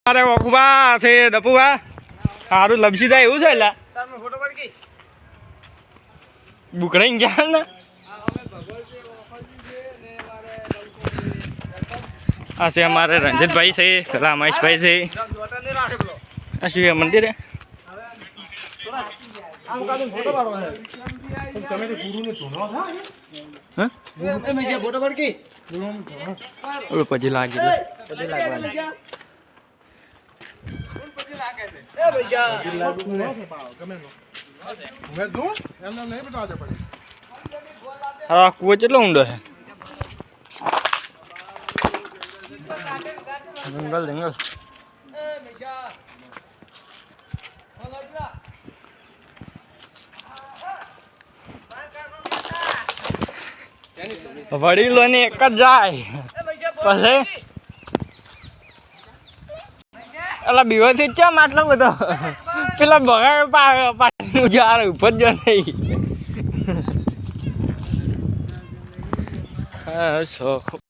અરે ઓખબા છે દપુબા સારું લપસી જાય એવું છે એટલે ફોટો પાડી બુકડાઈ ગયા ને આ છે અમારે રંજીતભાઈ છે પેલા રમેશભાઈ છે આ શું મંદિર પછી લાગી હા કુવો કેટલો ઊંડો છે જંગલ જંગલ વડીલો ને એક જ જાય પછી એલા બીવાથી ચમ આટલો બધો પેલા બગાડ પાણી jar ઉપર જ નહીં હા શોખ